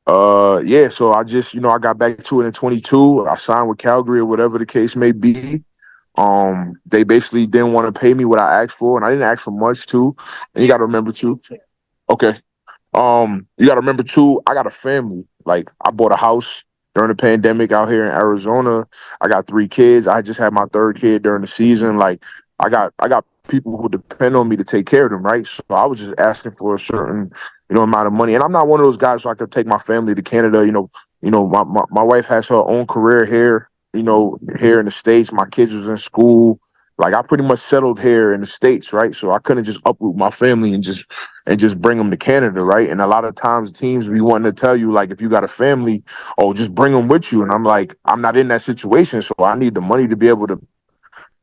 Yeah, so I just, I got back to it in 22. I signed with Calgary or whatever the case may be. They basically didn't want to pay me what I asked for, and I didn't ask for much too. And you got to remember too. Okay. You got to remember too, I got a family. Like, I bought a house during the pandemic out here in Arizona. I got 3 kids. I just had my third kid during the season. Like, I got people who depend on me to take care of them, right? So I was just asking for a certain, amount of money. And I'm not one of those guys so I could take my family to Canada. My wife has her own career here, here in the States. My kids was in school. Like, I pretty much settled here in the States, right? So I couldn't just uproot my family and just bring them to Canada, right? And a lot of times teams be wanting to tell you, like, if you got a family, oh, just bring them with you. And I'm like, I'm not in that situation, so I need the money to be able to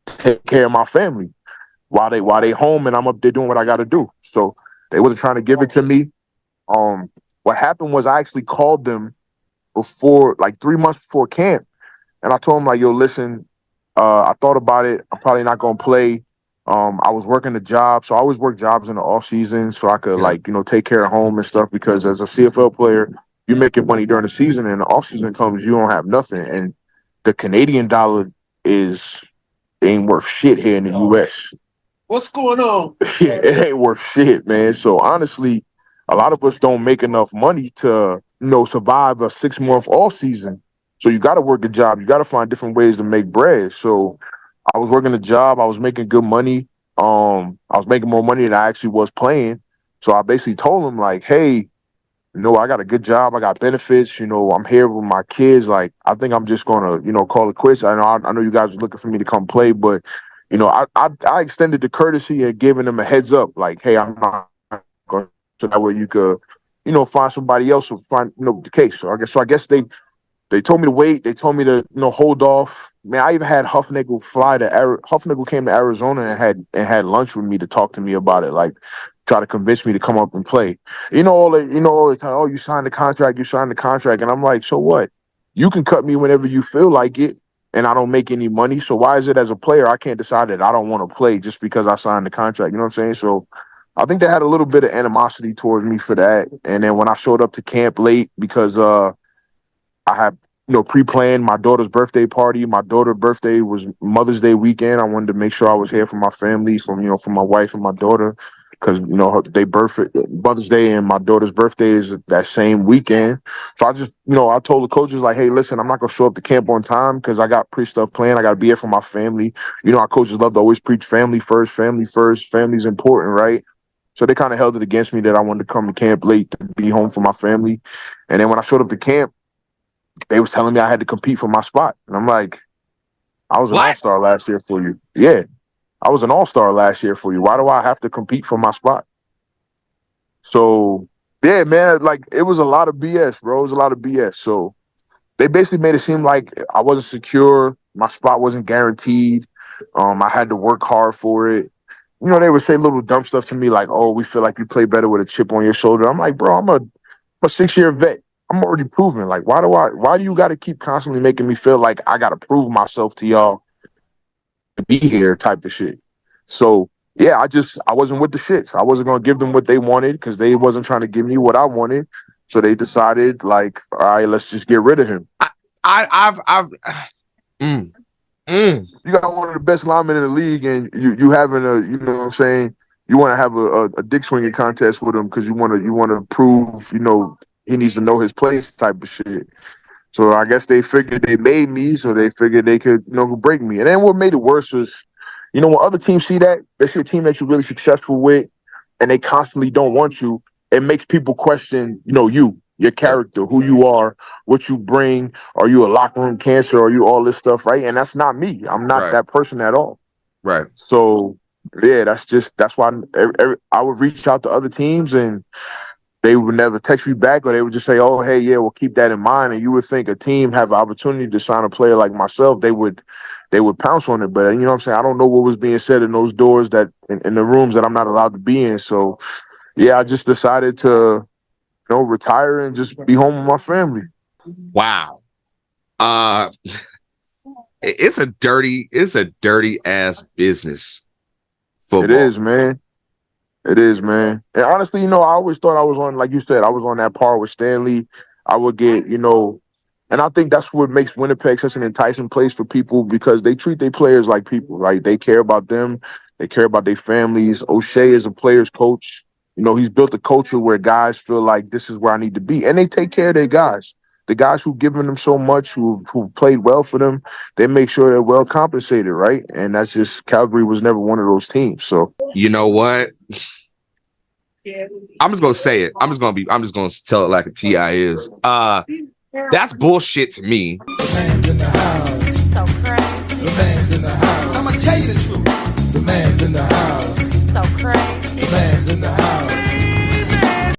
take care of my family while they home and I'm up there doing what I got to do. So they wasn't trying to give it to me. What happened was I actually called them before, like 3 months before camp, and I told them like, yo, listen, I thought about it. I'm probably not gonna play. I was working a job, so I always work jobs in the off season so I could Yeah. take care of home and stuff. Because as a CFL player, you making money during the season, and the off season comes, you don't have nothing. And the Canadian dollar is ain't worth shit here in the U.S. What's going on? Yeah, it ain't worth shit, man. So honestly, a lot of us don't make enough money to, survive a 6 month off season. So you got to work a job. You got to find different ways to make bread. So I was working a job. I was making good money. I was making more money than I actually was playing. So I basically told him like, hey, I got a good job. I got benefits. I'm here with my kids. Like, I think I'm just gonna, call it quits. I know you guys were looking for me to come play, but I extended the courtesy and giving them a heads up, like, hey, I'm not going, so that way you could, find somebody else who find, the case. So I guess they told me to wait. They told me to, hold off. Man, I even had Huffnagel Huffnagel came to Arizona and had lunch with me to talk to me about it, like try to convince me to come up and play. All the time, oh, you signed the contract, and I'm like, so what? You can cut me whenever you feel like it, and I don't make any money. So why is it as a player I can't decide that I don't want to play just because I signed the contract? You know what I'm saying? So I think they had a little bit of animosity towards me for that. And then when I showed up to camp late because I had, pre-planned my daughter's birthday party. My daughter's birthday was Mother's Day weekend. I wanted to make sure I was here for my family, for my wife and my daughter, because they birthday, Mother's Day and my daughter's birthday is that same weekend. So I just, I told the coaches like, hey, listen, I'm not gonna show up to camp on time because I got pre-stuff planned. I got to be here for my family. Our coaches love to always preach family first, family first. Family's important, right? So they kind of held it against me that I wanted to come to camp late to be home for my family. And then when I showed up to camp, they was telling me I had to compete for my spot. And I'm like, I was an What? all-star last year for you. Yeah, I was an all-star last year for you. Why do I have to compete for my spot? So, yeah, man, like it was a lot of BS, bro. It was a lot of BS. So they basically made it seem like I wasn't secure. My spot wasn't guaranteed. I had to work hard for it. They would say little dumb stuff to me like, oh, we feel like you play better with a chip on your shoulder. I'm like, bro, I'm a 6-year vet. I'm already proven. Like, why do you got to keep constantly making me feel like I got to prove myself to y'all to be here type of shit? So, yeah, I wasn't with the shits. I wasn't going to give them what they wanted because they wasn't trying to give me what I wanted. So they decided, like, all right, let's just get rid of him. I've mm, mm. You got one of the best linemen in the league, and you having a, you know what I'm saying, you want to have a dick swinging contest with him because you want to prove, he needs to know his place type of shit. So I guess they figured they made me, so they figured they could, break me. And then what made it worse was, when other teams see that, they see a team that you're really successful with, and they constantly don't want you, it makes people question, your Right, character, who you are, what you bring. Are you a locker room cancer? Are you all this stuff, right? And that's not me. I'm not right, that person at all. right. So yeah, that's why I would reach out to other teams and they would never text me back, or they would just say, "Oh, hey, yeah, we'll keep that in mind." And you would think a team have an opportunity to sign a player like myself, they would pounce on it. But you know what I'm saying? I don't know what was being said in those doors that in the rooms that I'm not allowed to be in. So yeah, I just decided to retire and just be home with my family. Wow. Uh it's a dirty ass business, It football. is, man. It is, man. And honestly, I always thought I was on, like you said, I was on that par with Stanley. I would get, and I think that's what makes Winnipeg such an enticing place for people because they treat their players like people, right? They care about them. They care about their families. O'Shea is a player's coach. He's built a culture where guys feel like this is where I need to be. And they take care of their guys. The guys who've given them so much, who played well for them, they make sure they're well compensated, right? And that's just Calgary was never one of those teams. So You know what? I'm just gonna say it. I'm just gonna tell it like a TI is. That's bullshit to me. The man's in the house. So crazy. The man's in the house. I'ma tell you the truth. The man's in the house. So crazy. The man's in the house.